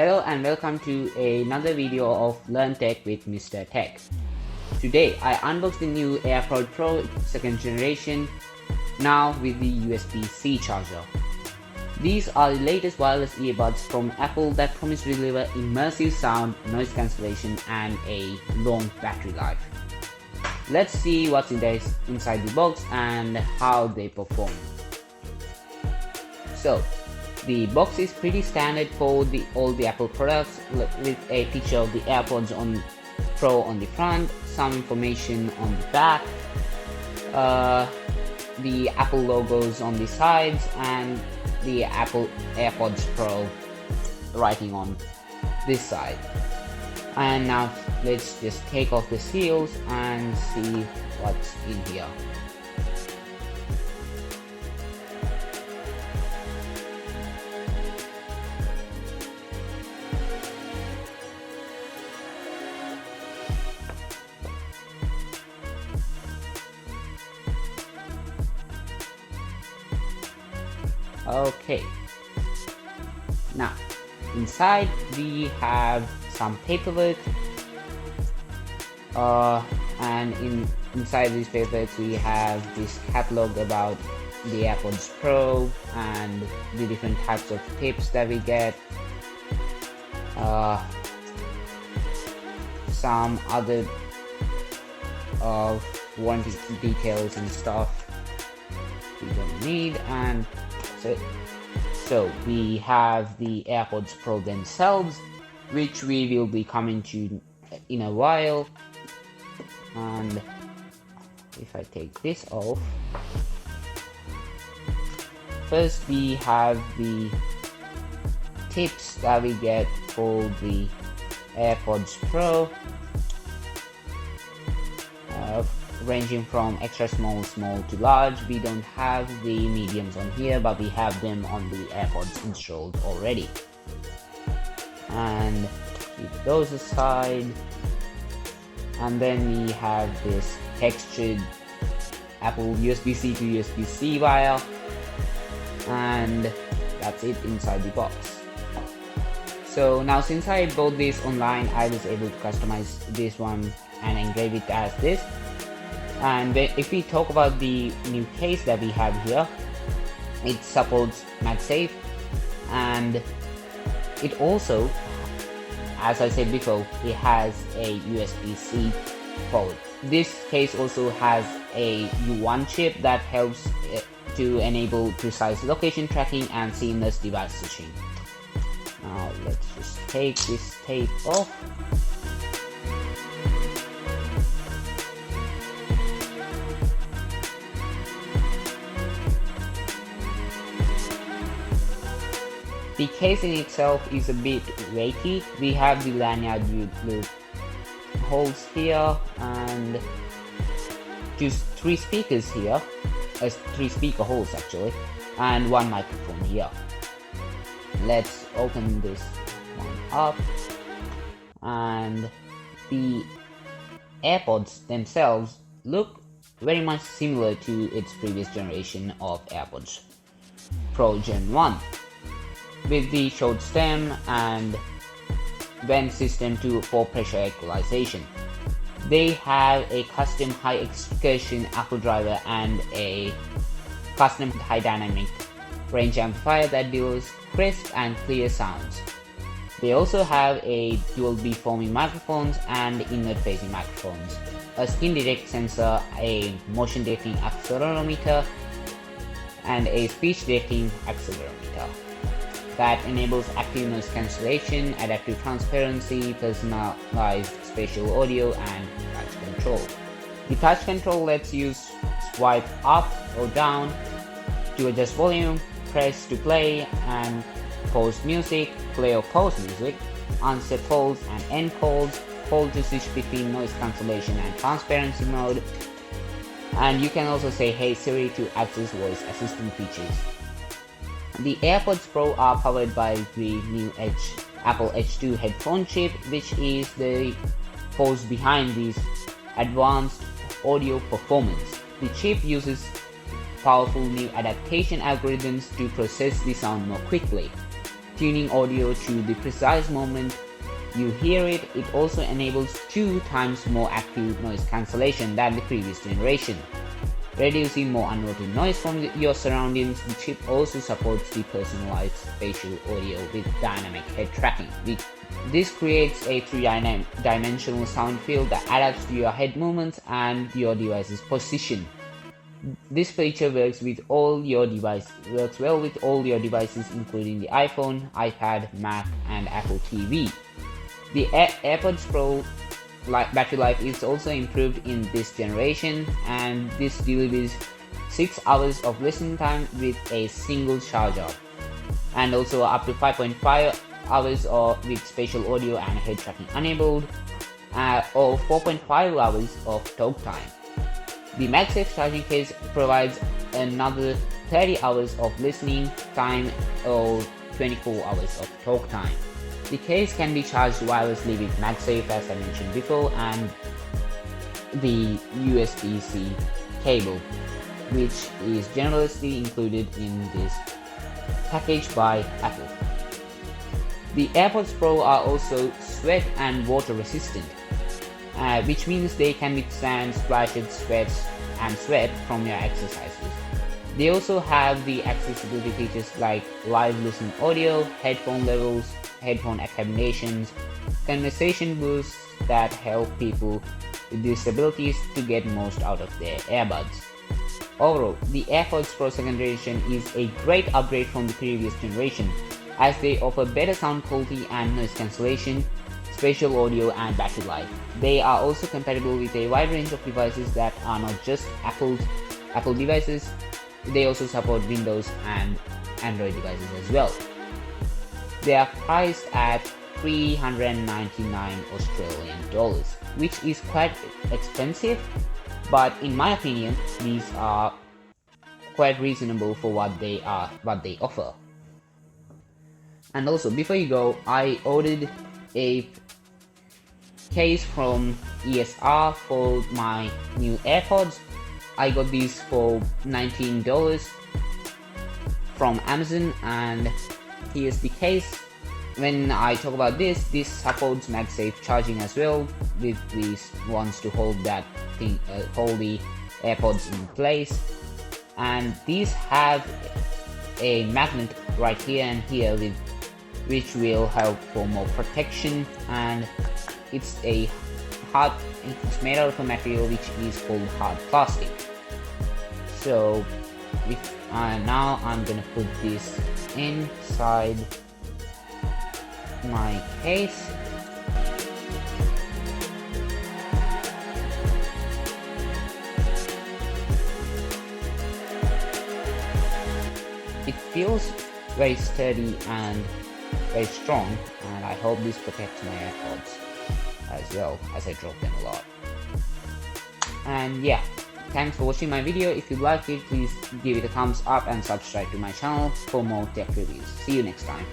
Hello and welcome to another video of Learn Tech with Mr. Tech. Today I unboxed the new AirPods Pro 2nd generation, now with the USB-C charger. These are the latest wireless earbuds from Apple that promise to deliver immersive sound, noise cancellation and a long battery life. Let's see what's inside the box and how they perform. So, the box is pretty standard for all the Apple products, with a picture of the AirPods Pro on the front, some information on the back, the Apple logos on the sides, and the Apple AirPods Pro writing on this side. And now let's just take off the seals and see what's in here. Okay, now inside we have some paperwork, and inside this paperwork we have this catalog about the AirPods Pro and the different types of tips that we get, some other warranty details and stuff we don't need, and so we have the AirPods Pro themselves, which we will be coming to in a while. And if I take this off, first we have the tips that we get for the AirPods Pro, ranging from extra small to large. We don't have the mediums on here, but we have them on the AirPods installed already. And keep those aside. And then we have this textured Apple USB-C to USB-C wire, and that's it inside the box. So now, since I bought this online, I was able to customize this one and engrave it as this. And if we talk about the new case that we have here, it supports MagSafe, and it also, as I said before, it has a USB-C port. This case also has a U1 chip that helps to enable precise location tracking and seamless device switching. Now let's just take this tape off. The case in itself is a bit weighty. We have the lanyard loop holes here and just 3 speakers here, 3 speaker holes actually, and 1 microphone here. Let's open this one up, and the AirPods themselves look very much similar to its previous generation of AirPods Pro Gen 1. With the short stem and vent system for pressure equalization. They have a custom high excursion Apple driver and a custom high dynamic range amplifier that delivers crisp and clear sounds. They also have a dual beamforming microphones and inward facing microphones, a skin detect sensor, a motion detecting accelerometer, and a speech detecting accelerometer that enables active noise cancellation, adaptive transparency, personalized spatial audio, and touch control. The touch control lets you swipe up or down to adjust volume, press to play and pause music, play or pause music, unset holds and end holds, hold to switch between noise cancellation and transparency mode, and you can also say "Hey Siri" to access voice assistant features. The AirPods Pro are powered by the new Apple H2 headphone chip, which is the force behind this advanced audio performance. The chip uses powerful new adaptation algorithms to process the sound more quickly, tuning audio to the precise moment you hear it. It also enables 2 times more active noise cancellation than the previous generation, reducing more unwanted noise from your surroundings. The chip also supports the personalized spatial audio with dynamic head tracking. This creates a 3-dimensional sound field that adapts to your head movements and your device's position. This feature works well with all your devices, including the iPhone, iPad, Mac, and Apple TV. The AirPods Pro battery life is also improved in this generation, and this delivers 6 hours of listening time with a single charger, and also up to 5.5 hours with spatial audio and head tracking enabled, or 4.5 hours of talk time. The MagSafe charging case provides another 30 hours of listening time or 24 hours of talk time. The case can be charged wirelessly with MagSafe, as I mentioned before, and the USB-C cable, which is generously included in this package by Apple. The AirPods Pro are also sweat and water resistant, which means they can withstand splashes, sweat from your exercises. They also have the accessibility features like live listening audio, headphone levels, headphone accommodations, conversation boosts that help people with disabilities to get most out of their earbuds. Overall, the AirPods Pro 2nd generation is a great upgrade from the previous generation, as they offer better sound quality and noise cancellation, spatial audio, and battery life. They are also compatible with a wide range of devices that are not just Apple devices. They also support Windows and Android devices as well. They are priced at 399 Australian dollars, which is quite expensive, but in my opinion, these are quite reasonable for what they offer. And also, before you go, I ordered a case from ESR for my new AirPods. I got these for $19 from Amazon, and here's the case. When I talk about this supports MagSafe charging as well, with these ones to hold that thing, hold the AirPods in place. And these have a magnet right here and here, which will help for more protection. And it's made out of a material which is called hard plastic. So now I'm gonna put this inside my case. It feels very sturdy and very strong, and I hope this protects my AirPods as well, as I drop them a lot. And yeah, thanks for watching my video. If you liked it, please give it a thumbs up and subscribe to my channel for more tech reviews. See you next time.